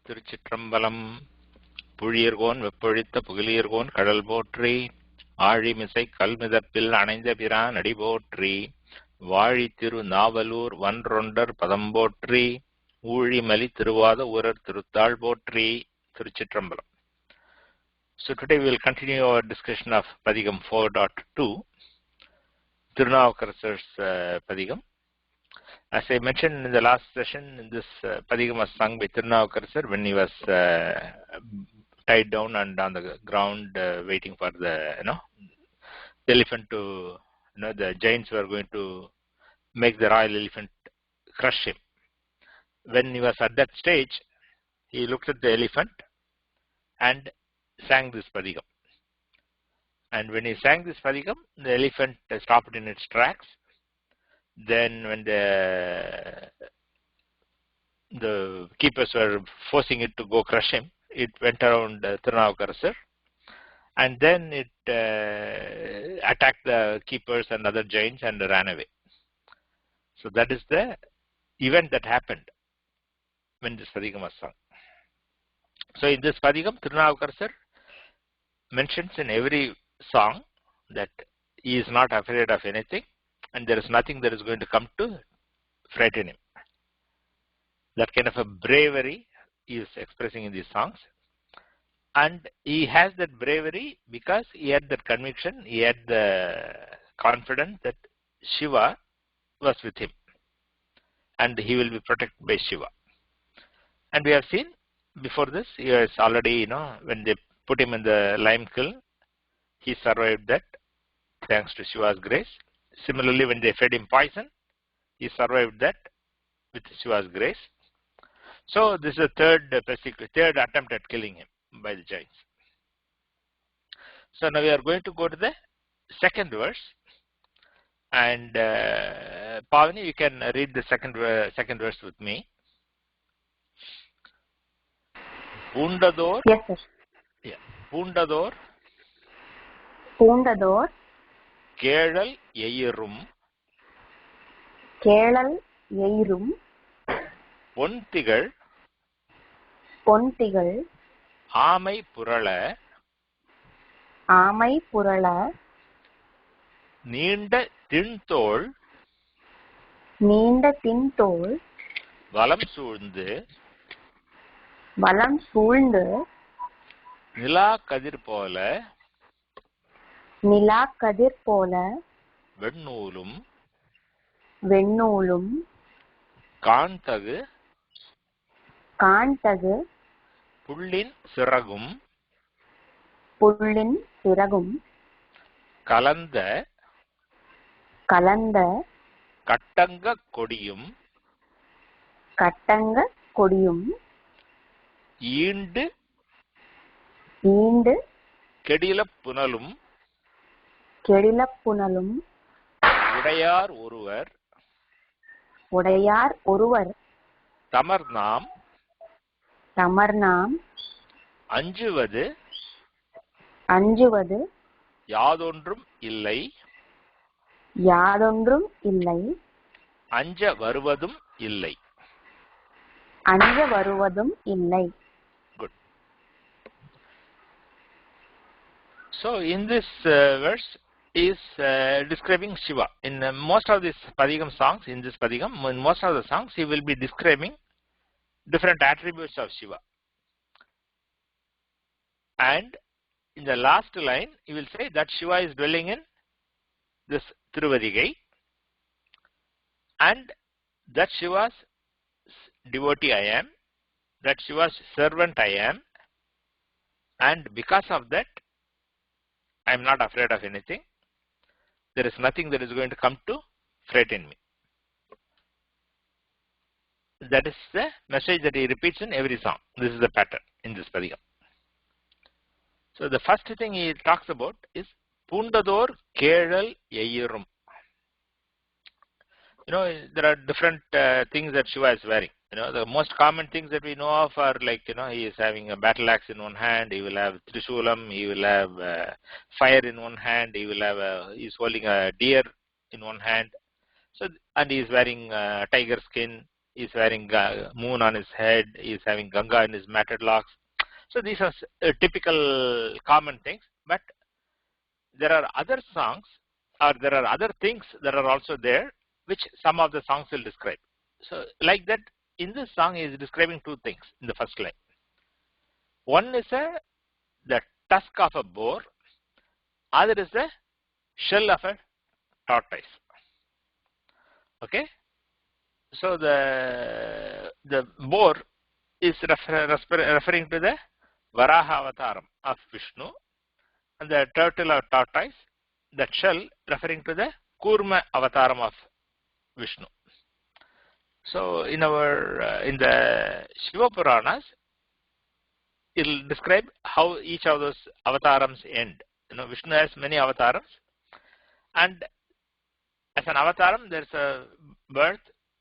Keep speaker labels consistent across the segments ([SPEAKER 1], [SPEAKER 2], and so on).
[SPEAKER 1] திருச்சிற்றம்பலம். புழியர்கோன் வெப்பொழித்த புகழியர்கோன் கடல் போற்றி, ஆழிமிசை கல்மிதப்பில் அணைந்த பிரான் அடி போற்றி, வாழி திரு நாவலூர் வன்றொண்டர் பதம் போற்றி, ஊழிமலி திருவாத ஊரர் திருத்தாள் போற்றி. திருச்சிற்றம்பலம். So today we will continue our discussion of padigam 4.2, tirunāvukkarasar's padigam. As I mentioned in the last session, this padigam was sung by tirunāvukkarasar when he was tied down and on the ground waiting for the elephant to, the giants were going to make the royal elephant crush him. When he was at that stage, he looked at the elephant and sang this padigam. And when he sang this padigam, the elephant stopped in its tracks. Then when the keepers were forcing it to go crush him, it went around tirunāvukkarasar, and then it attacked the keepers and other giants and ran away. So that is the event that happened when this padigam was sung. So in this padigam, tirunāvukkarasar mentions in every song that he is not afraid of anything, and there is nothing that is going to come to frighten him. That kind of a bravery he is expressing in these songs. And he has that bravery because he had that conviction, he had the confidence that Shiva was with him and he will be protected by Shiva. And we have seen before this, he has already, when they put him in the lime kiln, he survived that thanks to Shiva's grace. Similarly, when they fed him poison, he survived that with Shiva's grace. So this is the third attempt at killing him by the giants. So now we are going to go to the second verse, and Pavani, you can read the second verse with me. Pūṇḍador.
[SPEAKER 2] Yes, sir.
[SPEAKER 1] Yeah. Pūṇḍador.
[SPEAKER 2] Pūṇḍador.
[SPEAKER 1] kēḻal eyiṟum.
[SPEAKER 2] kēḻal eyiṟum.
[SPEAKER 1] பொன்திகழ்.
[SPEAKER 2] பொன்திகழ்.
[SPEAKER 1] āmai puraḻa.
[SPEAKER 2] āmai puraḻa.
[SPEAKER 1] nīṇḍa tiṇ-tōḻ.
[SPEAKER 2] nīṇḍa tiṇ-tōḻ.
[SPEAKER 1] valam sūḻndu.
[SPEAKER 2] valam sūḻndu.
[SPEAKER 1] nilāk-kadir pōla.
[SPEAKER 2] nilāk-kadir pōla.
[SPEAKER 1] veṇṇūlum.
[SPEAKER 2] veṇṇūlum.
[SPEAKER 1] kāṇ-tagu.
[SPEAKER 2] kāṇ-tagu.
[SPEAKER 1] புள்ளின் சிறகும்.
[SPEAKER 2] புள்ளின் சிறகும்.
[SPEAKER 1] கலந்த.
[SPEAKER 2] கலந்த.
[SPEAKER 1] கட்டங்க கொடியும்.
[SPEAKER 2] கட்டங்க கொடியும்.
[SPEAKER 1] ஈண்டு.
[SPEAKER 2] ஈண்டு.
[SPEAKER 1] கெடிலப் புனலும்.
[SPEAKER 2] கெடிலப் புனலும்.
[SPEAKER 1] உடையார் ஒருவர்.
[SPEAKER 2] உடையார் ஒருவர்.
[SPEAKER 1] தமர்நாம்.
[SPEAKER 2] தமர்நாம்.
[SPEAKER 1] அஞ்சுவது.
[SPEAKER 2] அஞ்சுவது.
[SPEAKER 1] யாதொன்றும் இல்லை.
[SPEAKER 2] யாதொன்றும் இல்லை.
[SPEAKER 1] அஞ்ச வருவதும் இல்லை.
[SPEAKER 2] அஞ்ச வருவதும் இல்லை.
[SPEAKER 1] Good. So in this verse is describing Shiva. In most of these padigam songs, in most of the songs, he will be describing different attributes of Shiva. And in the last line, he will say that Shiva is dwelling in this tiruvadigai, and that Shiva's devotee I am, that Shiva's servant I am, and because of that, I am not afraid of anything. There is nothing that is going to come to frighten me. That is the message that he repeats in every song. This is the pattern in this padigam. So the first thing he talks about is Pūṇḍador kēḻal eyiṟum. There are different things that Shiva is wearing. The most common things that we know of are like, he is having a battle axe in one hand, he will have trishulam, he will have fire in one hand, he is holding a deer in one hand. So, and he is wearing tiger skin, He's wearing moon on his head. He's having Ganga in his matted locks. So these are typical common things. But there are other songs, or there are other things that are also there, which some of the songs will describe. So like that, in this song, he is describing two things in the first line. One is the tusk of a boar. Other is the shell of a tortoise. Okay. So the boar is referring to the Varaha avataram of Vishnu, and the turtle or tortoise, that shell, referring to the Kurma avataram of Vishnu. So in the Shiva Puranas, it will describe how each of those avatarams end. Vishnu has many avatarams, and as an avataram, there is a birth,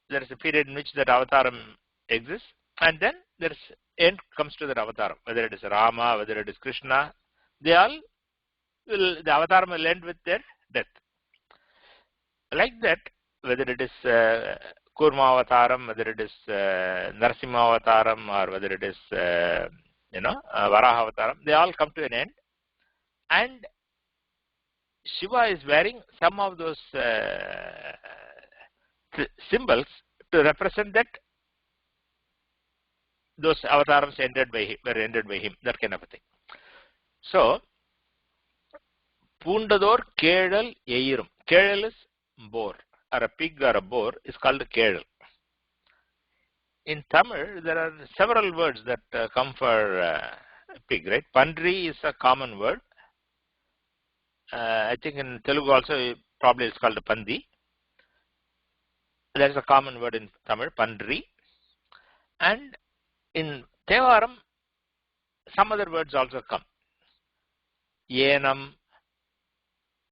[SPEAKER 1] there is a period in which that avataram exists, and then there is end comes to that avataram. Whether it is Rama, whether it is Krishna, the avataram will end with their death. Like that, whether it is Kurma avataram, whether it is Narasimha avataram, or whether it is Varaha avataram, they all come to an end. And Shiva is wearing some of those symbols to represent that those avatarams were ended by him, that kind of a thing. So, pūṇḍador, kēḻal, eyiṟum. Kēḻal is boar, or a pig or a boar is called kēḻal. In Tamil, there are several words that come for pig, right? Pandri is a common word. I think in Telugu also probably it's called a pandi. There is a common word in Tamil, pandri. And in Thevaram, some other words also come. Yenam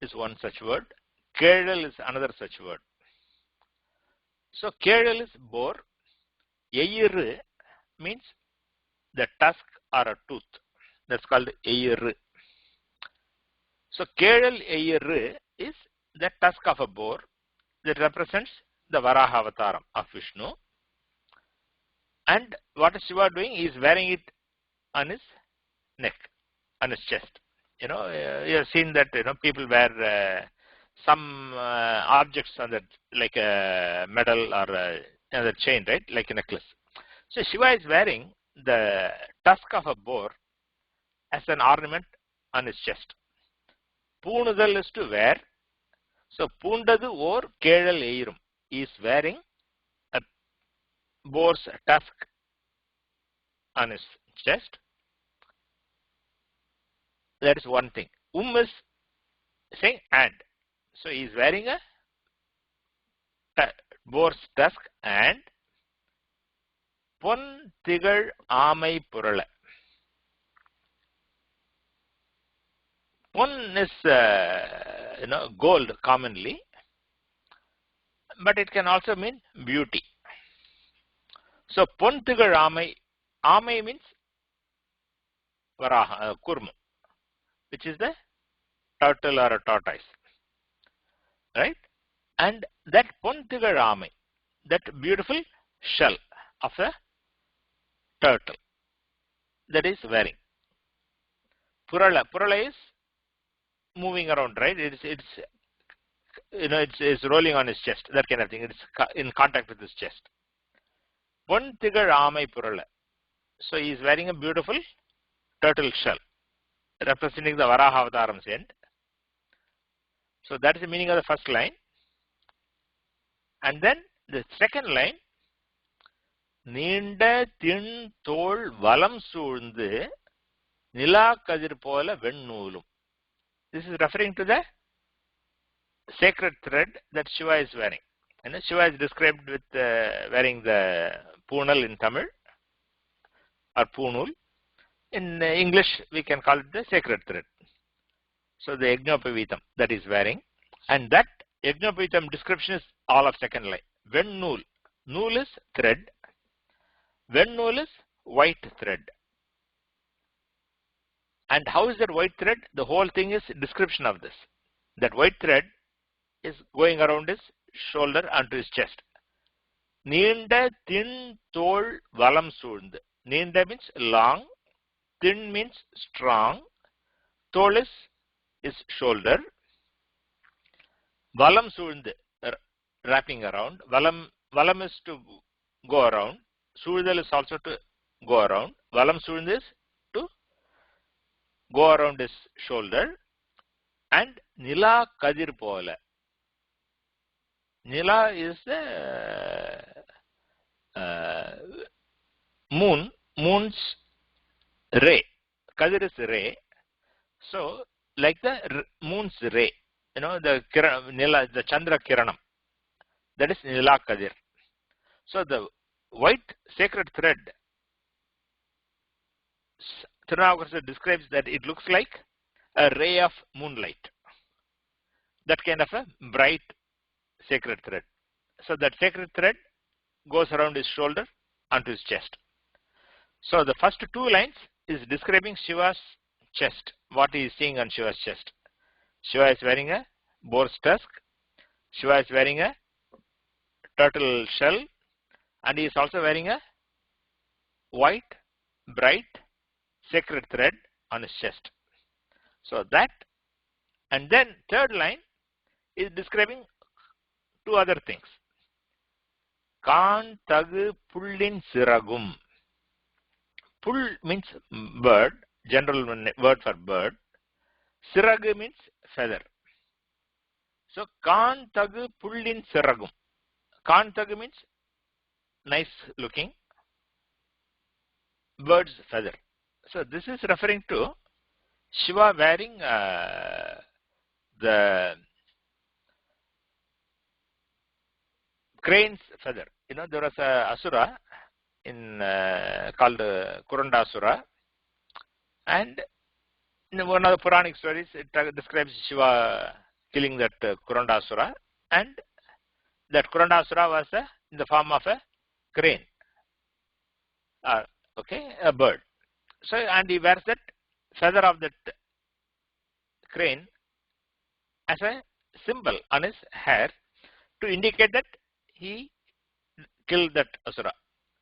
[SPEAKER 1] is one such word. Kēḻal is another such word. So kēḻal is boar. Eyiṟum means the tusk or a tooth. That's called eyiṟum. So kēḻal eyiṟum is the tusk of a boar that represents the Varaha avataram of Vishnu. And what is Shiva doing? He is wearing it on his neck, on his chest. You have seen that people wear some objects on that, like a medal or another chain, right? Like a necklace. So Shiva is wearing the tusk of a boar as an ornament on his chest. Pūṇḍador is to wear. So pūṇḍador or kēḻal eyiṟum. He is wearing a boar's tusk on his chest. That is one thing. Is saying and. So he is wearing a boar's tusk and tigaḻ āmai puraḻa. One is gold commonly, but it can also mean beauty. So tigaḻ āmai, āmai means Varaha, Kurma, which is the turtle or a tortoise, right? And that tigaḻ āmai, that beautiful shell of a turtle, that is wearing. Puraḻa is moving around, right? It's rolling on his chest, that kind of thing. It's in contact with his chest. tigaḻ āmai puraḻa. So he is wearing a beautiful turtle shell, representing the Varaha avataram's end. So that is the meaning of the first line. And then the second line, nīṇḍa tiṇ-tōḻ valam sūḻndu nilāk-kadir pōla veṇṇūlum. This is referring to the sacred thread that Shiva is wearing. And Shiva is described with wearing the pūṇal in Tamil, or pūṇul. In English, we can call it the sacred thread. So the yajñopavitam that is wearing. And that yajñopavitam description is all of second line. Veṇṇūl. Nool is thread. Veṇṇūl is white thread. And how is that white thread? The whole thing is description of this. That white thread is going around his shoulder onto his chest. nīṇḍa tiṇ-tōḻ valam sūḻndu. nīṇḍa means long, tiṇ means strong, tōḻ is shoulder, valam sūḻndu wrapping around. Valam is to go around. Sūļdal is also to go around. Valam sūļndu is to go around his shoulder. And nilāk-kadir pōla. Nila is the moon's ray. Kadir is ray. So, like the moon's ray, the Nila, the Chandra Kiranam, that is nilāk-kadir. So, the white sacred thread, tirunāvukkarasar describes that it looks like a ray of moonlight. That kind of a bright sacred thread. So that sacred thread goes around his shoulder onto his chest. So the first two lines is describing Shiva's chest, what he is seeing on Shiva's chest. Shiva is wearing a boar's tusk, Shiva is wearing a turtle shell, and he is also wearing a white, bright, sacred thread on his chest. So that, and then third line is describing two other things. kāṇ-tagu pullin siragum. Pull means bird, general word for bird. Siragu means feather. So kāṇ-tagu pullin siragum. Kāṇ-tagu means nice looking bird's feather. So this is referring to Shiva wearing the crane's feather. There was a asura called Kurandasura, and in one of the Puranic stories it describes Shiva killing that Kurandasura, and that Kurandasura was in the form of a crane, a bird. So, and he wears that feather of that crane as a symbol on his hair to indicate that he killed that asura.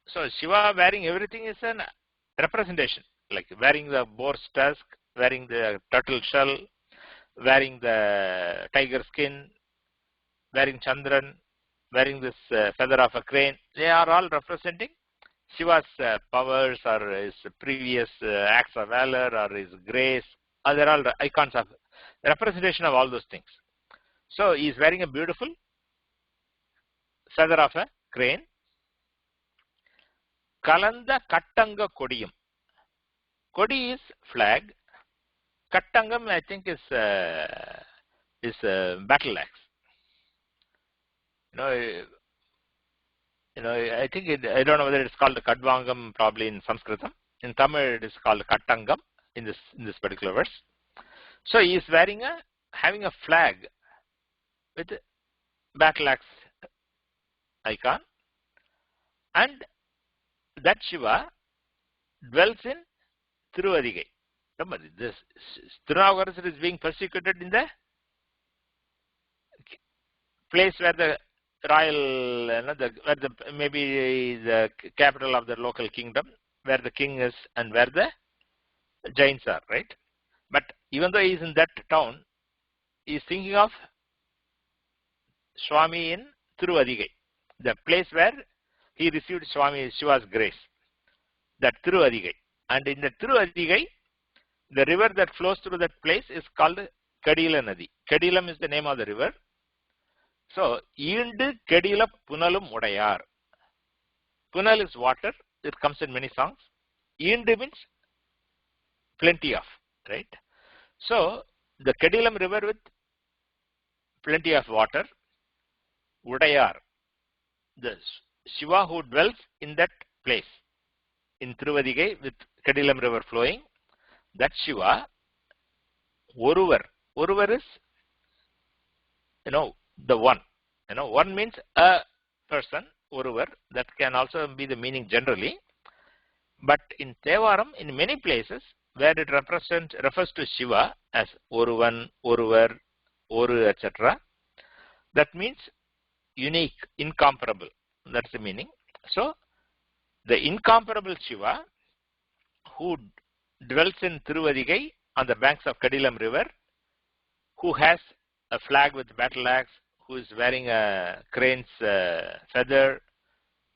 [SPEAKER 1] So Shiva wearing everything is a representation, like wearing the boar's tusk, wearing the turtle shell, wearing the tiger skin, wearing Chandran, wearing this feather of a crane. They are all representing Shiva's powers or his previous acts of valor or his grace. They are all icons of representation of all those things. So he is wearing a beautiful feather of a crane. Kalanda kattanga kodiyam. Kodi is flag. Kattangam I think is battle axe. I think I don't know whether it's called Kadvangam probably in Sanskritam. In Tamil it is called Kattangam in this particular verse. So he is having a flag with battle axe icon, and that Shiva dwells in tiruvadigai. Remember, this Tirunāvukkarasar is being persecuted in the place where the royal, maybe the capital of the local kingdom, where the king is and where the giants are, right? But even though he is in that town, he is thinking of Swami in Tiruvadigai, the place where he received Shiva's grace, that Tiruvadigai. And in the Tiruvadigai, the river that flows through that place is called Kadila Nadi. Kadilam is the name of the river. So, Yindu Kedila Punalum Udayar. Punal is water. It comes in many songs. Yindu means plenty of, right? So, the Kedilam river with plenty of water. Udayar. The Shiva who dwells in that place. In Tiruvadigai with Kedilam river flowing. That Shiva, Oruvar. Oruvar is, the one. One means a person, Oruvar. That can also be the meaning generally. But in Thevaram, in many places, where it refers to Shiva as Oruvan, Oruvar, Oru, etc., that means unique, incomparable. That's the meaning. So, the incomparable Shiva who dwells in Tiruvadigai on the banks of Kadilam river, who has a flag with battle axe, who is wearing a crane's feather,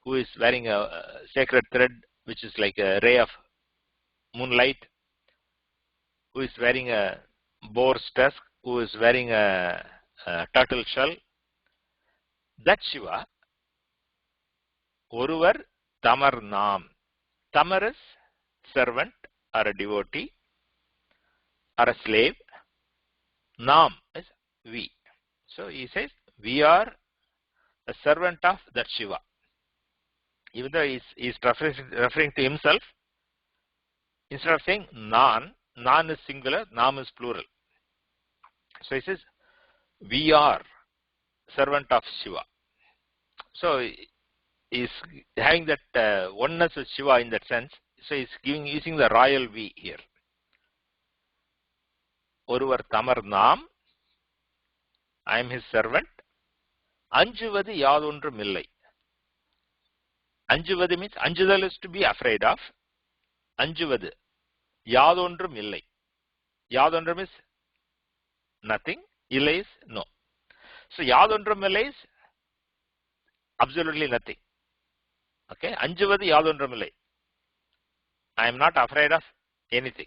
[SPEAKER 1] who is wearing a sacred thread which is like a ray of moonlight, who is wearing a boar's tusk, who is wearing a turtle shell. That Shiva, Oruvar Tamar Nam. Tamar is servant or a devotee or a slave. Nam is we. So he says, we are a servant of that Shiva. Even though he is referring to himself, instead of saying Nan, Nan is singular, Nam is plural. So he says, we are servant of Shiva. So he is having that oneness with Shiva in that sense. So he is using the royal we here. Oruvar Tamar Nam, I am his servant. Anjuvadu yadondrum illai. Anjuvadu means, Anjudal is to be afraid of. Anjuvadu yadondrum illai. Yadondrum is nothing. Illai is no. So yadondrum illai is absolutely nothing. Okay. Anjuvadu yadondrum illai. I am not afraid of anything.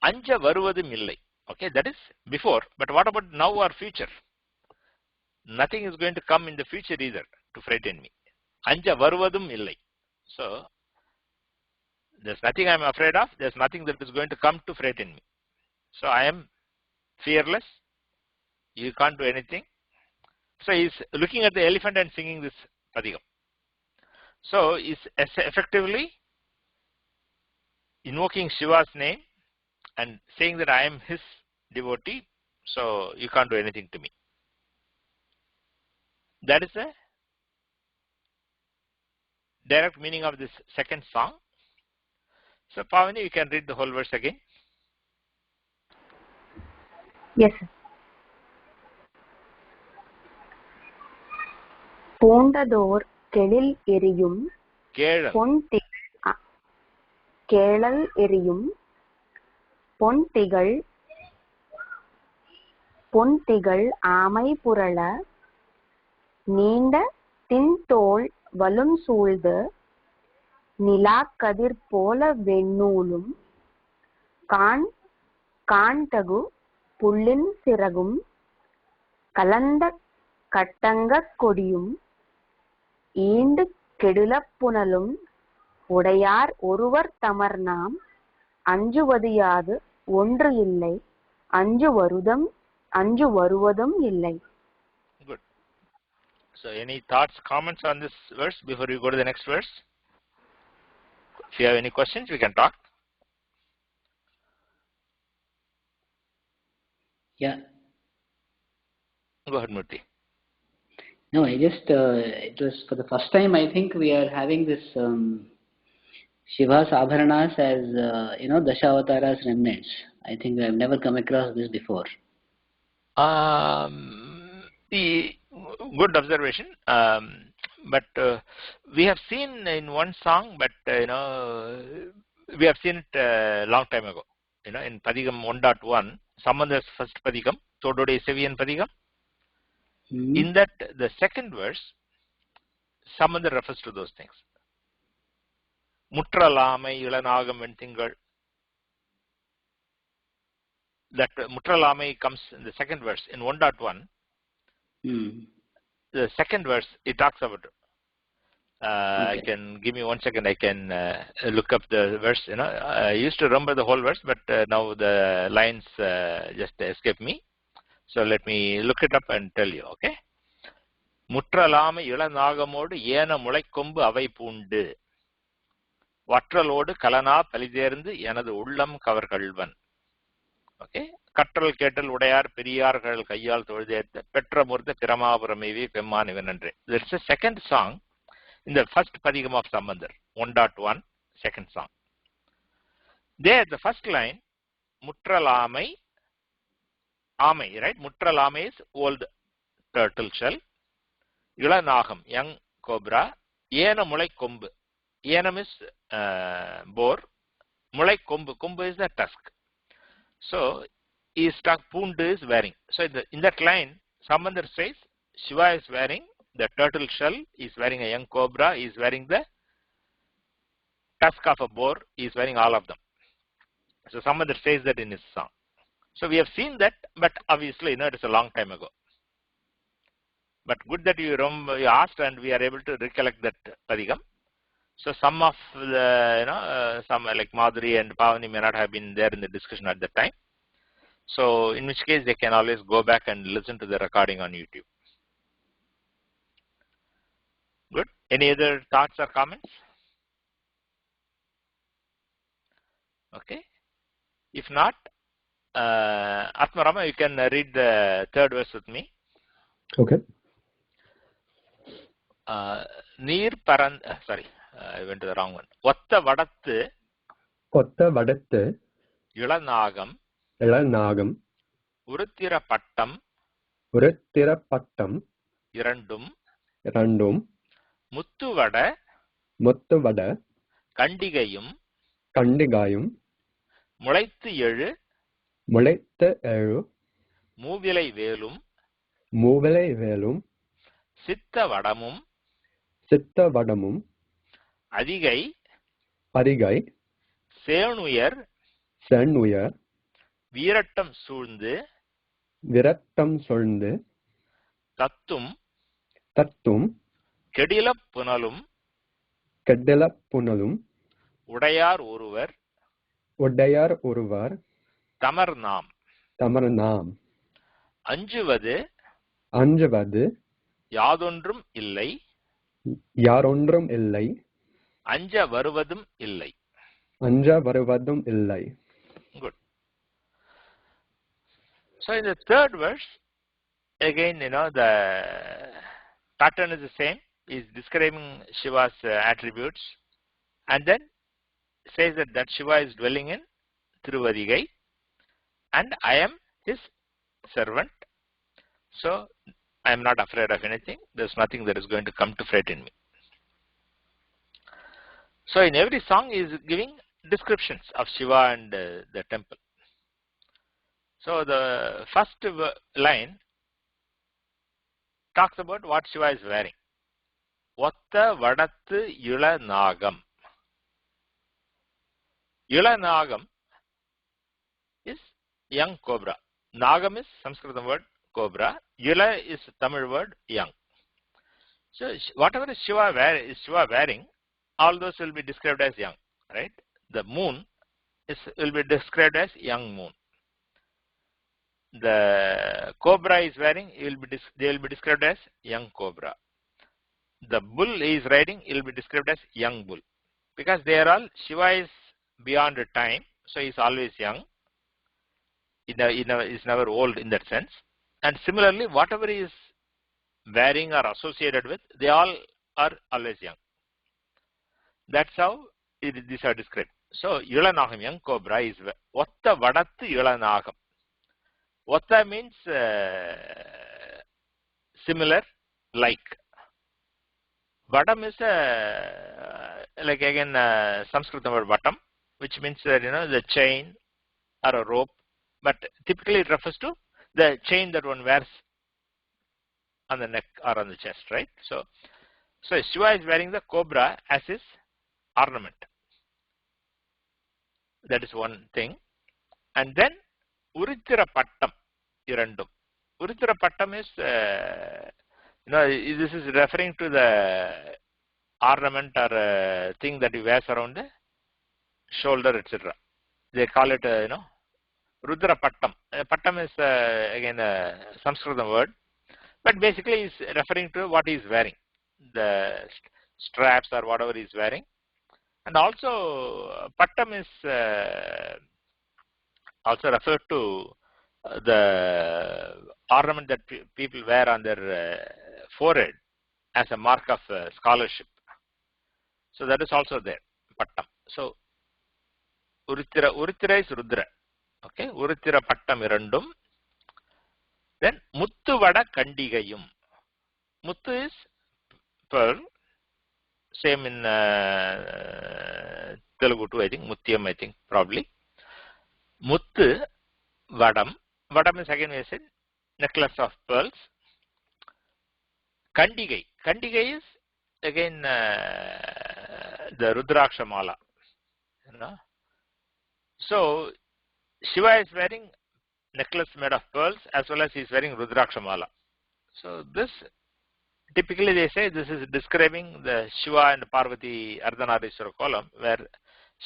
[SPEAKER 1] Anja varuvadum illai. Okay, that is before. But what about now or future? Nothing is going to come in the future either to frighten me. Anja varuvadum illai. So, there's nothing I am afraid of. There's nothing that is going to come to frighten me. So, I am fearless. You can't do anything. So, he's looking at the elephant and singing this padigam. So, he's effectively invoking Shiva's name and saying that I am his devotee, so you can't do anything to me. That is the direct meaning of this second song. So Pavani, you can read the whole verse again.
[SPEAKER 2] Yes, sir. pūṇḍador kēḻil eyiṟum kēḻal eyiṟum tigaḻ āmai puraḻa nīṇḍa tiṇ-tōḻ valam sūḻndu nilāk-kadir pōla veṇṇūlum kāṇ-tagu புள்ளின் சிறகும் கலந்த கட்டங்கக் கொடியும் ஈண்டு கெடுலப் புனலும் உடையார் ஒருவர் தமர் நாம் அஞ்சுவது யாது ஒன்று இல்லை அஞ்சு வருவதும் இல்லை.
[SPEAKER 1] Good. So any thoughts, comments on this verse before we go to the next verse? If you have any questions, we can talk.
[SPEAKER 3] Yeah.
[SPEAKER 1] Go ahead, Murthy.
[SPEAKER 3] No, I just, it was for the first time I think we are having this Shiva's Abharanas as, Dashavataras remnants. I think I have never come across this before.
[SPEAKER 1] The good observation. But we have seen in one song, but, we have seen it a long time ago. In Padigam 1.1, Samandar's first Padigam, Todode Sevian Padigam. In that, the second verse, Samandar refers to those things. Mutralamai ilanāgam tigaḻ. That Mutralamai comes in the second verse, in 1.1. The second verse, it talks about it. Okay. I can, give me 1 second, I can look up the verse. I used to remember the whole verse, but now the lines just escape me. So let me look it up and tell you, okay? Mutralama ilanāgamodu yena mulaikkombu avai poondu. Vatralodu kalana paliderundu yanadu ullam kavarkalvan. Okay? Katral kettal udayar periyargal kayyal tholudetha petramurtha piramapuramaive pemmanivanandre. That's the second song in the first Padigam of Samandar, 1.1, second song. There, the first line, Mutralamai, Āmai, right? Mutralamai is old turtle shell. Ilanagam, young cobra. Yena mulai kombu. Yenam is boar. Mulai kombu. Kombu is the tusk. So, is stuck, pūṇḍu is wearing. So, in that line, Samandar says, Shiva is wearing the turtle shell, is wearing a young cobra, is wearing the tusk of a boar, is wearing all of them. So, Samandar says that in his song. So, we have seen that, but obviously, it is a long time ago. But good that you asked and we are able to recollect that padigam. So, some of the, some like Madhuri and Pavani may not have been there in the discussion at the time. So, in which case they can always go back and listen to the recording on YouTube. Good. Any other thoughts or comments? Okay. If not, Atmarama, you can read the third verse with me.
[SPEAKER 4] Okay.
[SPEAKER 1] Neer paran, sorry, I went to the wrong one. Otta vadattu.
[SPEAKER 4] Otta vadattu.
[SPEAKER 1] Ilanagam.
[SPEAKER 4] Ilanagam.
[SPEAKER 1] Uruttira pattam.
[SPEAKER 4] Uruttira pattam.
[SPEAKER 1] Irandum.
[SPEAKER 4] Irandum.
[SPEAKER 1] Muttuvada.
[SPEAKER 4] Muttuvada.
[SPEAKER 1] Kandigayum.
[SPEAKER 4] Kandigayum.
[SPEAKER 1] Mulaithu elu.
[SPEAKER 4] Mulaithu elu.
[SPEAKER 1] Mūvilai velum.
[SPEAKER 4] Mūvilai velum.
[SPEAKER 1] Sitta vadamum.
[SPEAKER 4] Sitta vadamum.
[SPEAKER 1] Adigai.
[SPEAKER 4] Padigai.
[SPEAKER 1] Senuyar.
[SPEAKER 4] Senuyar.
[SPEAKER 1] Viruttam sūḻndu.
[SPEAKER 4] Viruttam sūḻndu.
[SPEAKER 1] Tattum.
[SPEAKER 4] Tattum.
[SPEAKER 1] Keḍilappunalum.
[SPEAKER 4] Keḍilappunalum.
[SPEAKER 1] Udayar oruvar.
[SPEAKER 4] Udayar oruvar.
[SPEAKER 1] Tamarnam.
[SPEAKER 4] Tamarnam.
[SPEAKER 1] Anjuvadu.
[SPEAKER 4] Anjuvadu.
[SPEAKER 1] Yadondrum illai.
[SPEAKER 4] Yarondrum illai.
[SPEAKER 1] Anja varuvadum illai.
[SPEAKER 4] Anja varuvadum illai.
[SPEAKER 1] Good. So in the third verse, again, the pattern is the same. Is describing Shiva's attributes, and then says that Shiva is dwelling in tiruvadigai, and I am his servant. So I am not afraid of anything. There's nothing that is going to come to frighten me. So in every song he is giving descriptions of Shiva and the temple. So the first line talks about what Shiva is wearing. Otta vadattu ilanagam. Ilanagam is young cobra. Nagam is Sanskrit word cobra. Ila is Tamil word young. So whatever is Shiva wearing, all those will be described as young, right? The moon will be described as young moon. The cobra is wearing, they will be described as young cobra. The bull is riding, it will be described as young bull. Because they are all, Shiva is beyond time, so he is always young. He is never old in that sense. And similarly, whatever he is wearing or associated with, they all are always young. That's how these are described. So, Ilanagam, young cobra, is Otta vadattu Ilanagam. Otta means similar, like. Vadam is like again Sanskrit word vatam, which means the chain or a rope, but typically it refers to the chain that one wears on the neck or on the chest, right? So Shiva is wearing the cobra as his ornament. That is one thing. And then Uruttira pattam irandum. Uruttira pattam is this is referring to the ornament or thing that he wears around the shoulder, etc. They call it, Rudra Pattam. Pattam is again a Sanskrit word, but basically is referring to what he is wearing, the straps or whatever he is wearing. And also, Pattam is also referred to the ornament that people wear on their forehead as a mark of scholarship. So that is also there, Pattam. So Uruttira is Rudra. Okay, Uruttira Pattam irandum. Then Muttuvada Kandigayum. Muttu is pearl. Same in Telugu too, I think. Mutyam, I think, probably. Muttu, Vadam. Vadam is again, we said, necklace of pearls. Kandigai. Kandigai is again the Rudraksha Mala. You know? So, Shiva is wearing necklace made of pearls as well as he is wearing Rudraksha Mala. So, this typically they say this is describing the Shiva and Parvati Ardhanarishwara column, where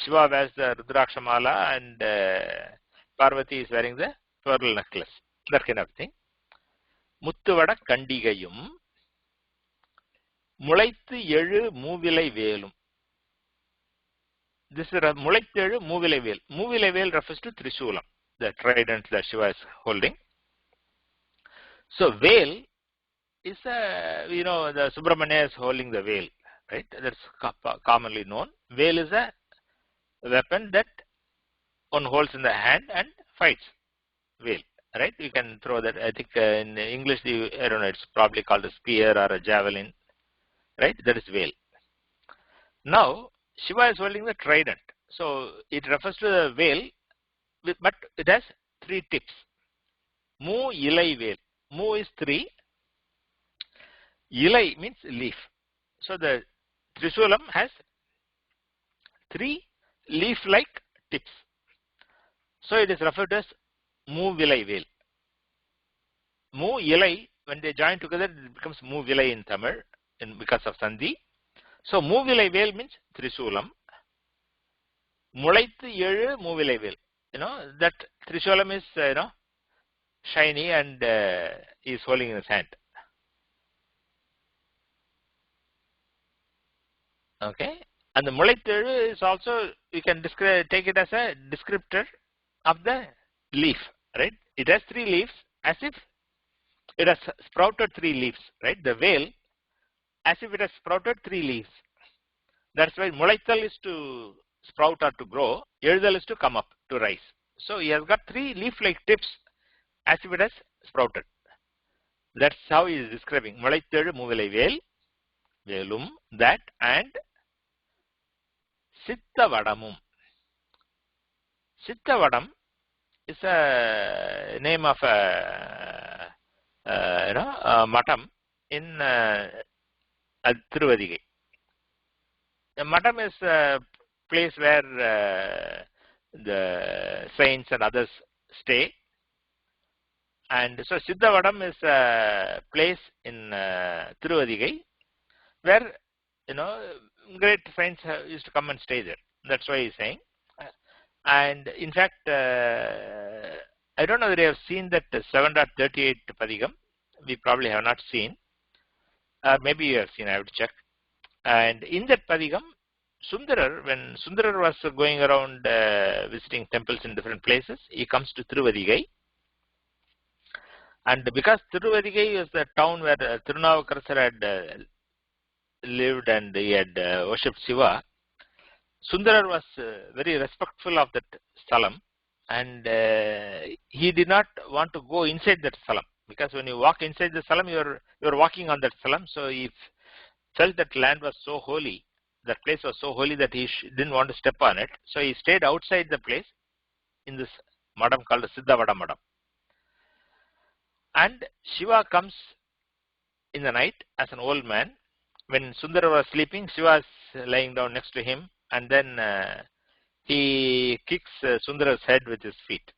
[SPEAKER 1] Shiva wears the Rudraksha Mala and Parvati is wearing the pearl necklace. That kind of thing. Muttuvada Kandigayum Mulaithu Elu Moovilai Velum. This is a Mulaithu Elu Moovilai Vel. Moovilai Vel refers to Trisulam, the trident that Shiva is holding. So, veil is the Subramanian is holding the veil, right? That's commonly known. Veil is a weapon that one holds in the hand and fights. Veil, right? You can throw that. I think in English, I don't know, it's probably called a spear or a javelin, right? That is veil. Now, Shiva is holding the trident. So, it refers to the veil, but it has 3 tips. Mu, Ilai, veil. Mu is 3. Ilai means leaf. So, the Trisulam has 3 leaf-like tips. So, it is referred to as Mu Vilai Veil. Mu Ilai, when they join together, it becomes Mu Vilai in Tamil because of Sandhi. So, Mu Vilai Veil means Trisulam. Mulaithu Elu Mu Vilai Veil. You know, that Trisulam is, shiny and he is holding in his hand. Okay. And the Mulaithu is also, you can take it as a descriptor of the leaf, right? It has 3 leaves, as if it has sprouted 3 leaves, right? The veil, as if it has sprouted 3 leaves. That's why Mulaithal is to sprout or to grow, Eyiṟum is to come up, to rise. So, he has got 3 leaf-like tips, as if it has sprouted. That's how he is describing. Mulaithu Moovilai Veil, Velum, that, and Sittavadamum. Sittavadam is a name of a matam in Tiruvadigai. The matam is a place where the saints and others stay. And so Siddhavadam is a place in Tiruvadigai where, great saints used to come and stay there. That's why he's saying. And in fact, I don't know whether you have seen that 7.38 padigam. We probably have not seen. Maybe you have seen, I have to check. And in that padigam, Sundarar, when Sundarar was going around visiting temples in different places, he comes to Tiruvadigai. And because Tiruvadigai was the town where Tirunāvukkarasar had lived and he had worshipped Shiva, Sundarar was very respectful of that sthalam, and he did not want to go inside that sthalam, because when you walk inside the sthalam, you are walking on that sthalam. So he felt that land was so holy, that place was so holy that he didn't want to step on it. So he stayed outside the place in this madam called Siddhavada Madam. And Shiva comes in the night as an old man. When Sundara was sleeping, Shiva is lying down next to him, and then he kicks Sundara's head with his feet.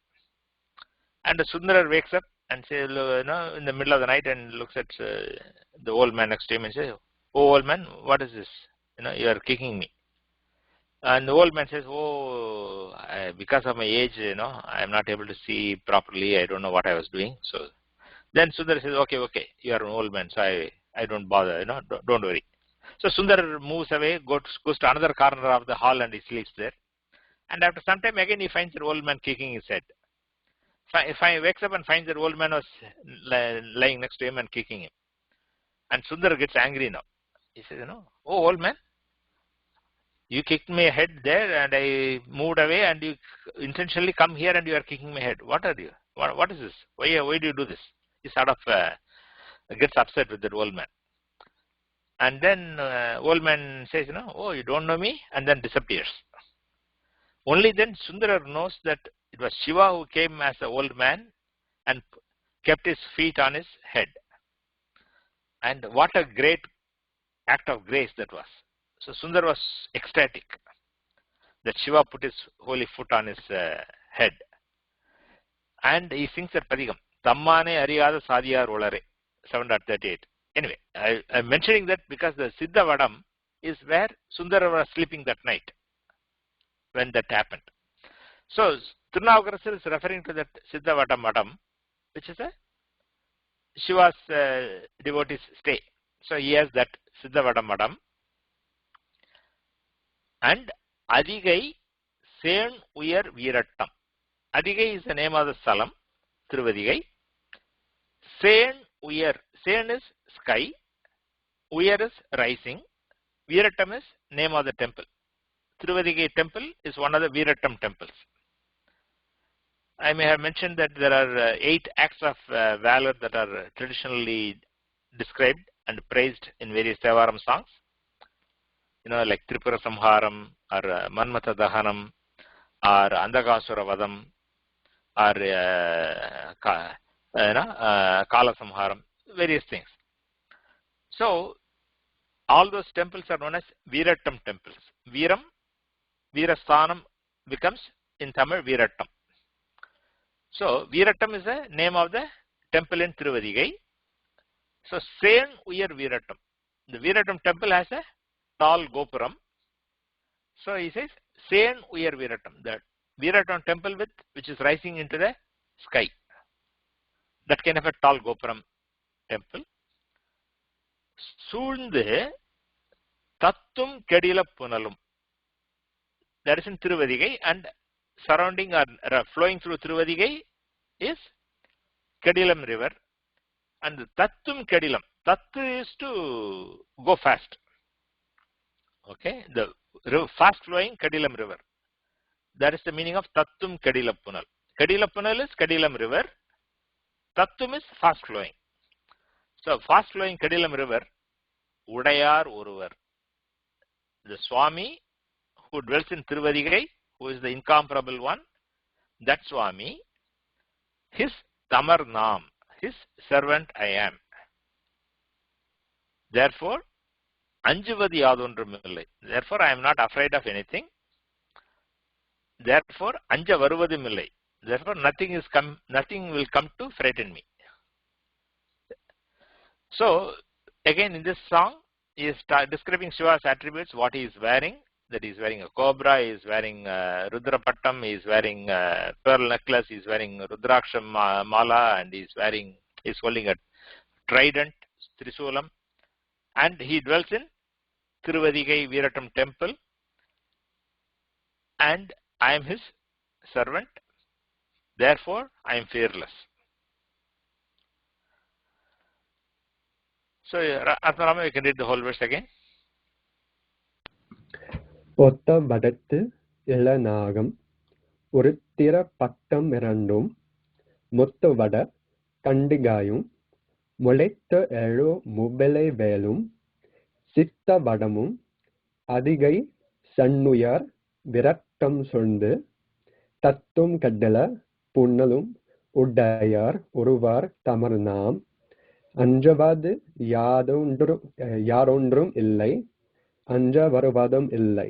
[SPEAKER 1] And the Sundara wakes up and says, in the middle of the night, and looks at the old man next to him and says, "Oh, old man, what is this? You are kicking me." And the old man says, "Oh, because of my age, I am not able to see properly. I don't know what I was doing." So then Sundara says, "Okay, you are an old man, so I don't bother, don't worry." So Sundar moves away, goes to another corner of the hall and he sleeps there. And after some time again he finds the old man kicking his head. If I wakes up and finds that old man was lying next to him and kicking him. And Sundar gets angry now. He says, "Oh, old man, you kicked my head there and I moved away, and you intentionally come here and you are kicking my head. What are you? What is this? Why do you do this?" He sort of gets upset with that old man. And then old man says, oh, you don't know me, and then disappears. Only then Sundara knows that it was Shiva who came as an old man and kept his feet on his head. And what a great act of grace that was. So Sundar was ecstatic that Shiva put his holy foot on his head. And he sings that padigam, Tammane Ariyada Sadiyar Olare, 7.38. Anyway, I'm mentioning that because the Thevaram is where Sundara was sleeping that night when that happened. So tirunāvukkarasar is referring to that Thevaram Madam, which is a Shiva's devotee's stay. So he has that Thevaram Madam. And Adigai Sen Uyar Viruttam. Adigai is the name of the salam, tiruvadigai. Sen Uyar. Sen is sky. Uyar is rising. Viruttam is name of the temple. Tiruvadigai temple is one of the Viruttam temples. I may have mentioned that there are 8 acts of valor that are traditionally described and praised in various Thevaram songs. Like Tripura Samharam or Manmatha Dahanam or Andhakasura Vadam or Kala Samharam, various things. So all those temples are known as Viruttam temples. Vīraṭṭānam becomes in Tamil Viruttam. So Viruttam is the name of the temple in Tiruvadigai. So Sen Uyar Viruttam. The Viruttam temple has a tall gopuram. So he says Sen Uyar Viruttam. The Viruttam temple which is rising into the sky. That kind of a tall gopuram temple. Sūḻndu Tattum Kedila Punalum. That is in Tiruvadigai, and surrounding or flowing through Tiruvadigai is Kedilam river. And the Tattum Kedilam. Tattu is to go fast. Okay, the fast flowing Kedilam river. That is the meaning of Tattum Kedilapunal. Kedilapunal is Kedilam river. Tattum is fast flowing. So fast flowing Kedilam river, Udayar Uruvar. The Swami who dwells in Tiruvadigai, who is the incomparable one, that Swami, his Tamar Nam, his servant I am. Therefore, Anjuvadi Yadondrum Illai. Therefore, I am not afraid of anything. Therefore, Anja Varuvadum Illai. Therefore, nothing will come to frighten me. So, again in this song, he is describing Shiva's attributes, what he is wearing. That he is wearing a cobra, he is wearing Rudra Pattam, he is wearing a pearl necklace, he is wearing Rudraksha Mala, and he is holding a trident, Trisulam. And he dwells in Tiruvadigai Viruttam temple. And I am his servant. Therefore, I am fearless. So, Atmarama, you can read the whole verse again.
[SPEAKER 4] ஒத்த வடத்து இளநாகம் ஒருத்திர பட்டம் இரண்டும் மொத்த வட கண்டிகாயும் முளைத்த எழு முபலை வேலும் சித்த வடமும் அதிகை சண்ணுயர் விரட்டம் சொந்து தத்தும் கட்டல புன்னலும் உடையார் ஒருவார் தமர் நாம் அஞ்சவாது யாரொன்றும் இல்லை anja varuvadam illai.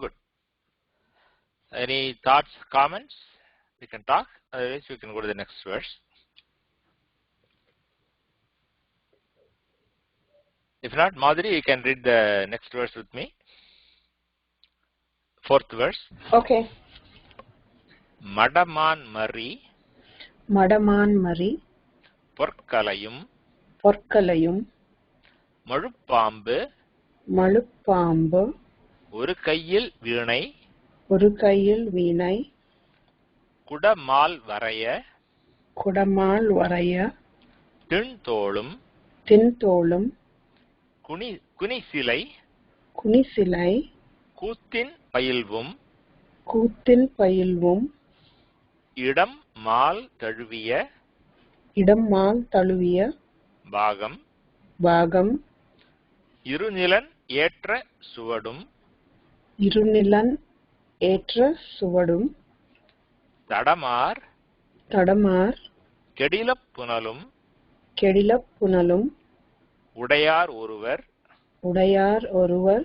[SPEAKER 1] Good. Any thoughts, comments? We can talk. Otherwise, we can go to the next verse. If not, Madhuri, you can read the next verse with me. 4th verse.
[SPEAKER 2] Okay.
[SPEAKER 1] Madaman Mari. Porkalayum. Malupambu. ஒரு கையில் வீணை குடமால் வரைய திண்-தோளும் குனிசிலை கூத்தின் பயில்வும் இடம் mall தழுவிய பாகம் இருநிலன் ஏற்ற சுவடும்
[SPEAKER 5] இருநிலன் ஏற்ற சுவடும்
[SPEAKER 1] தடமார்
[SPEAKER 5] தடமார்
[SPEAKER 1] கெடிலப் புனலும்
[SPEAKER 5] கெடிலப் புனலும்
[SPEAKER 1] உடையார் ஒருவர்
[SPEAKER 5] உடையார் ஒருவர்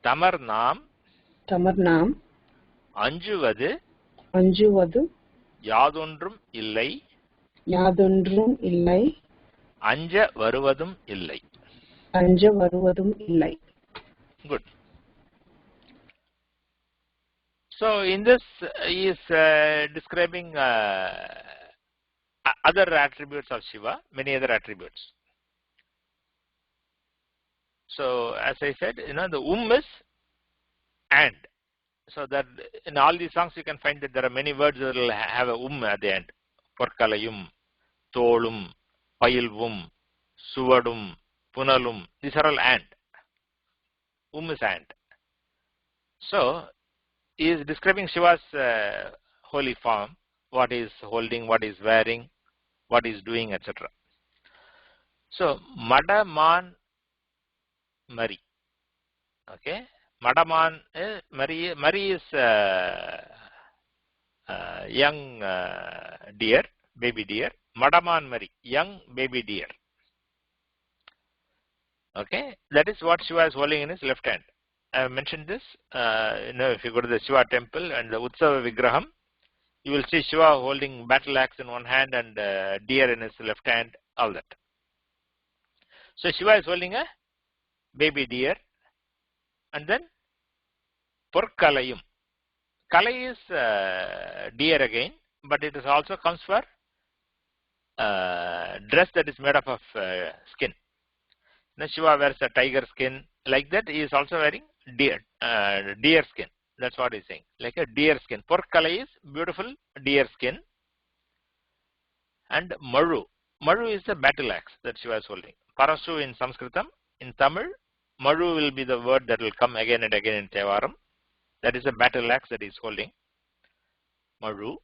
[SPEAKER 1] தமர்நாம்
[SPEAKER 5] தமர்நாம்
[SPEAKER 1] அஞ்சுவது
[SPEAKER 5] அஞ்சுவது
[SPEAKER 1] யாதொன்றும் இல்லை
[SPEAKER 5] யாதொன்றும் இல்லை
[SPEAKER 1] அஞ்ச வருவதும் இல்லை.
[SPEAKER 5] அஞ்ச வருவதும் இல்லை.
[SPEAKER 1] Good. So in this is describing other attributes of Shiva, many other attributes. So as I said, the is and. So that in all these songs you can find that there are many words that will have a at the end. Porkalayum, tholum, payilvum, suvadum, punalum. These are all and. Is and. So he is describing Shiva's holy form, what he is holding, what he is wearing, what he is doing, etc. So Madaman Mari. Okay. Madaman Mari is young deer, baby deer. Madaman Mari, young baby deer. Okay, that is what Shiva is holding in his left hand. I have mentioned this. If you go to the Shiva temple and the Utsava Vigraham, you will see Shiva holding battle axe in one hand and deer in his left hand, all that. So Shiva is holding a baby deer. And then Porkalayum. Kalai is deer again, but it is also comes for dress that is made up of skin. Now Shiva wears a tiger skin. Like that, he is also wearing deer skin. That's what he's saying. Like a deer skin. Porkalai is beautiful deer skin. And Maru. Maru is the battle axe that Shiva is holding. Parasu in Sanskritam. In Tamil, Maru will be the word that will come again and again in Thevaram. That is a battle axe that he is holding. Maru.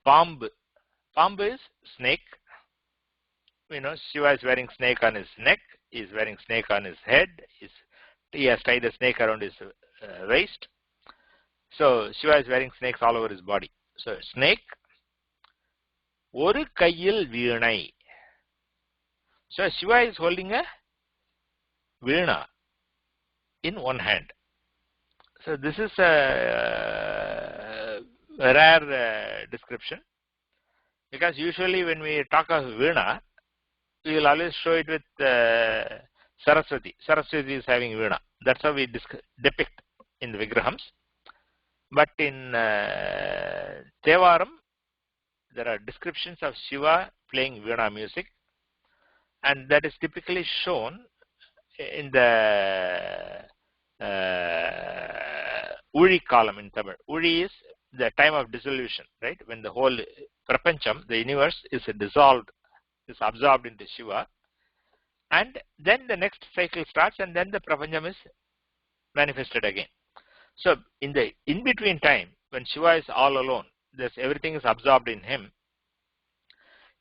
[SPEAKER 1] Pambu. Pambu is snake. Shiva is wearing snake on his neck. He is wearing snake on his head. He has tied a snake around his waist. So Shiva is wearing snakes all over his body. So snake. Oru kayyil veeṛai. So Shiva is holding a veena in one hand. So this is a rare description, because usually when we talk of veena, we will always show it with Saraswati. Saraswati is having veena. That's how we depict in the Vigrahams. But in Thevaram, there are descriptions of Shiva playing veena music, and that is typically shown in the Uri column in Tamil. Uri is the time of dissolution, right? When the whole prapancham, the universe, is dissolved, is absorbed into Shiva, and then the next cycle starts, and then the prapancham is manifested again. So in the in-between time, when Shiva is all alone, everything is absorbed in him,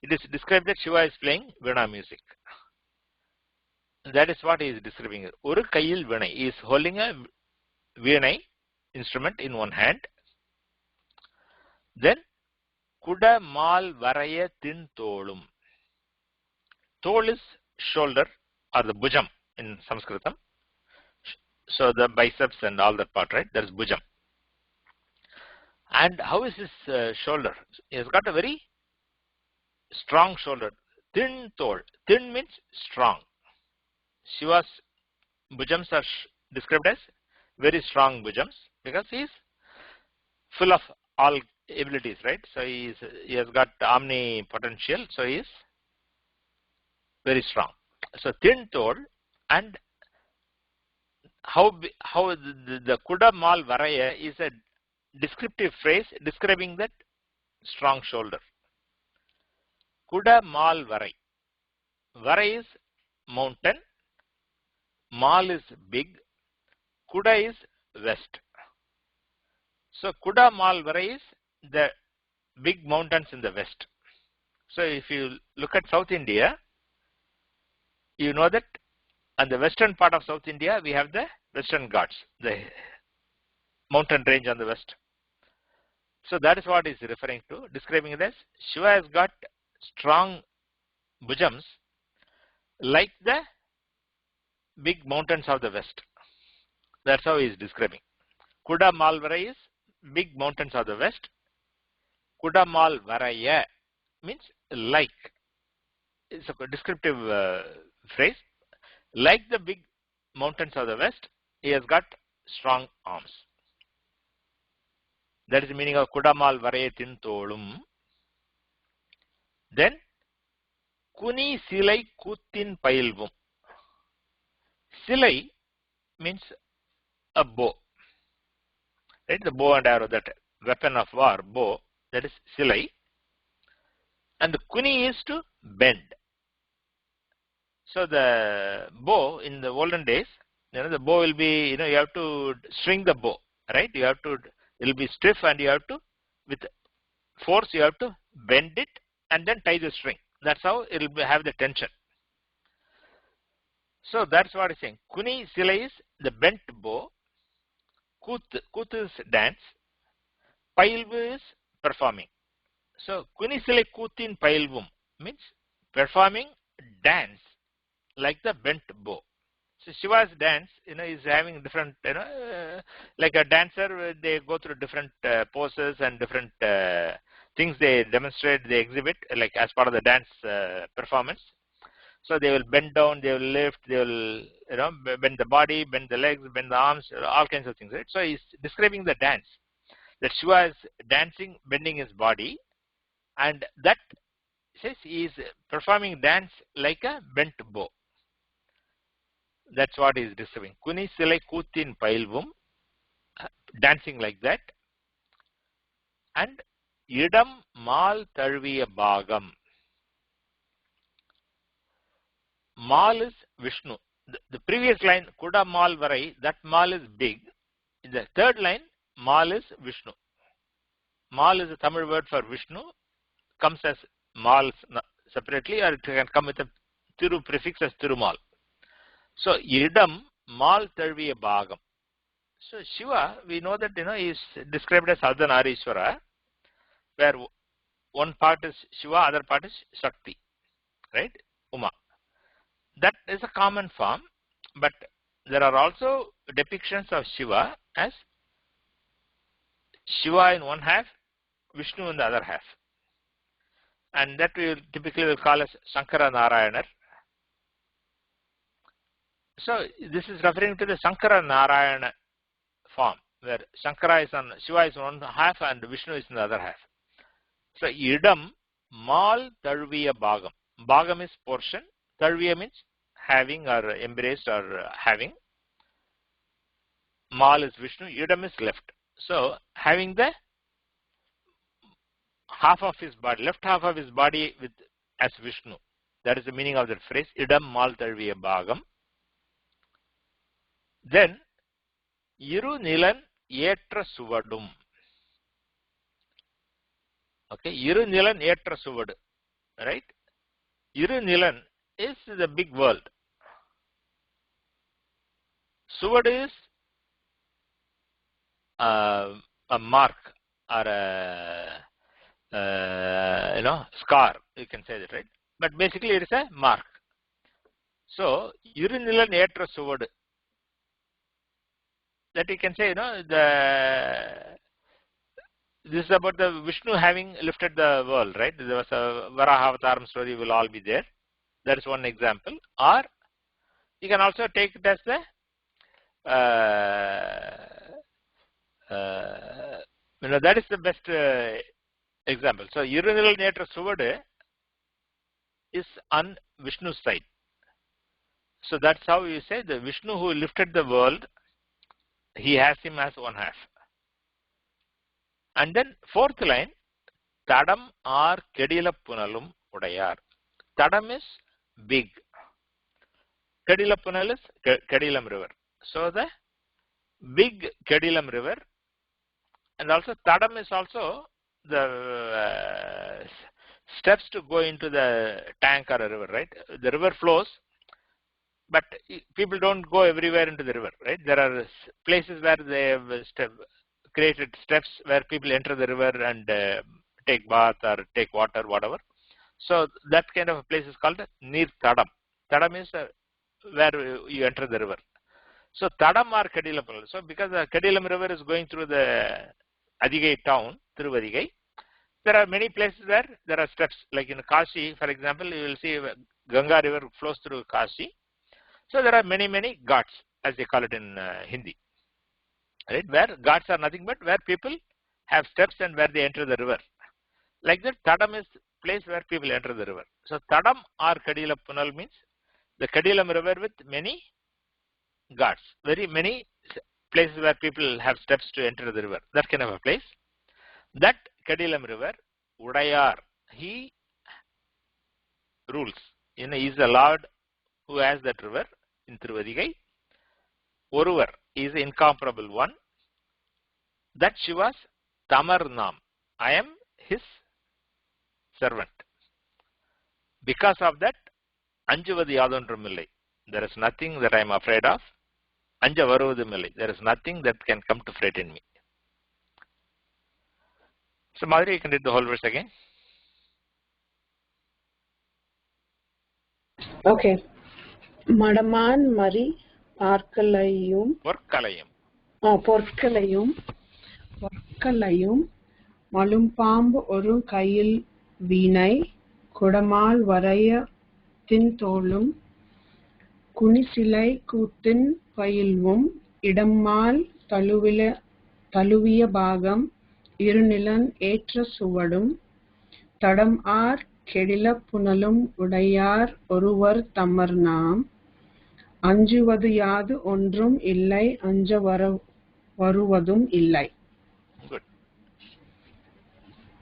[SPEAKER 1] it is described that Shiva is playing veena music. That is what he is describing. Oru kayyil veena. He is holding a veena instrument in one hand. Then kuda mal varaya tiṇ-tōḻum. Tōḻ is shoulder or the bhujam in Sanskritam. So the biceps and all that part, right? That is bhujam. And how is his shoulder? He has got a very strong shoulder. tiṇ-tōḻ. Tin means strong. Shiva's bhujams are described as very strong bhujams because he is full of all abilities, right? So he has got omnipotential, so he is very strong. So tiṇ-tōḻ, and how the kuda mal varaya is a descriptive phrase describing that strong shoulder. Kuda mal varai. Varai is mountain. Mal is big. Kuda is west. So kuda mal varai is the big mountains in the west. So if you look at South India, you know that And the western part of South India, we have the Western Ghats, the mountain range on the west. So that is what is referring to, describing it as Shiva has got strong bhujams like the big mountains of the west. That's how he is describing. Kuda Malvarai is big mountains of the west. Kuda Malvaraya means like. It's a descriptive phrase. Like the big mountains of the west, he has got strong arms. That is the meaning of Kudamal Varaya tiṇ-tōḻum. Then Kuni Silai Kutin Pailvum. Silai means a bow. Right? The bow and arrow, that weapon of war, bow, that is Silai. And the Kuni is to bend. So the bow in the olden days, the bow will be, you have to string the bow, right? You have to, it will be stiff and you have to, with force, you have to bend it and then tie the string. That's how it will have the tension. So that's what it's saying. Kuni Silai is the bent bow. Kut is dance. Pailvu is performing. So Kuni Silai Kutin Pailvum means performing dance like the bent bow. So Shiva's dance, is having different, like a dancer, they go through different poses and different things they demonstrate, they exhibit, like as part of the dance performance. So they will bend down, they will lift, they will, bend the body, bend the legs, bend the arms, all kinds of things, right? So he's describing the dance, that Shiva is dancing, bending his body, and that says he is performing dance like a bent bow. That's what he is describing. Kuni Silai Kutin Pailvum, dancing like that. And Idam Mal Tarviya Bhagam. Mal is Vishnu. The previous line, Kuda Mal Varai, that Mal is big. In the third line, Mal is Vishnu. Mal is a Tamil word for Vishnu, comes as Mal separately, or it can come with a Tiru prefix as Tirumal. So, Idam Mal Tarviya Bhagam. So, Shiva, we know that, he is described as Ardhanarishwara, where one part is Shiva, other part is Shakti, right? Uma. That is a common form, but there are also depictions of Shiva as Shiva in one half, Vishnu in the other half. And that we typically will call as Sankara Narayanar. So this is referring to the Sankara Narayana form, where Shankara is on, Shiva is on one half and Vishnu is in the other half. So Idam Mal Tarviya Bhagam. Bhagam is portion. Tarviya means having or embraced or having. Mal is Vishnu. Idam is left. So having the half of his body, left half of his body with as Vishnu. That is the meaning of that phrase. Idam Mal Tarviya Bhagam. Then, Iru Nilan Etra Suvadum. Okay, Iru Nilan Etra Suvadu. Right? Iru Nilan is the big world. Suvadu is a mark or a scar. You can say that, right? But basically it is a mark. So, Iru Nilan Etra Suvadu. That you can say, this is about the Vishnu having lifted the world, right? There was a Varaha Avataram story will all be there. That is one example. Or you can also take it as the that is the best example. So Irunilal Netra Suvade is on Vishnu's side. So that's how you say the Vishnu who lifted the world, he has him as one half. And then fourth line, Tadam or Kedilapunalum Udayar. Tadam is big. Kedilapunal is Kedilam river. So the big Kedilam river, and also Tadam is also the steps to go into the tank or a river, right? The river flows but people don't go everywhere into the river, right? There are places where they have created steps where people enter the river and take bath or take water, whatever. So that kind of a place is called nīr-tādam. Tādam is where you enter the river. So Tādam or Kēļal. So because the Kēļal river is going through the Adigai town, Tiruvadigai, there are many places where there are steps. Like in Kashi, for example, you will see Ganga river flows through Kashi. So there are many ghats, as they call it in Hindi. Right? Where ghats are nothing but where people have steps and where they enter the river. Like that, Tādam is place where people enter the river. So Tādam or Kēļal means the Kēļal river with many ghats, very many places where people have steps to enter the river. That kind of a place. That Kēļal river, Udayar, he rules. He is the Lord who has that river in Tiruvadigai. Oruvar is the incomparable one. That Shiva's Tamarnam. I am his servant. Because of that, Anjuvadu Yadondrumillai. There is nothing that I am afraid of. Anja Varuvadumillai. There is nothing that can come to frighten me. So Madhuri, you can read the whole verse again.
[SPEAKER 5] Okay. Madaman Mari Porkalayum Malumpambu Oru Kayil Veenai Kodamal Varaya tiṇ-tōḻum Kunisilai Kuttin Payilvum Idammal Taluviya Bhagam Irunilan Etra Suvadum Tadam Ar Kēļal Punalum Udayar Oruvar Tamarnam Anjuvadu Yadu Ondrum Illai Anja Varuvadum Illai.
[SPEAKER 1] Good.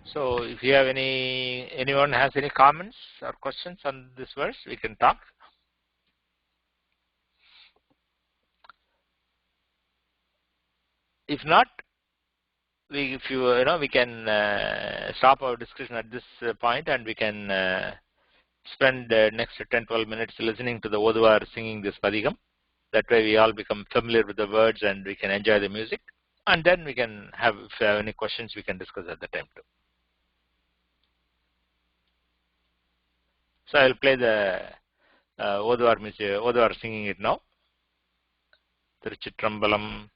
[SPEAKER 1] So if you have anyone has any comments or questions on this verse, we can talk. If not, we can stop our discussion at this point, and we can spend the next 10-12 minutes listening to the Oduvar singing this padigam. That way we all become familiar with the words and we can enjoy the music. And then we can have, if you have any questions, we can discuss at the time too. So I will play the Oduvar singing it now. Tiruchitrambalam.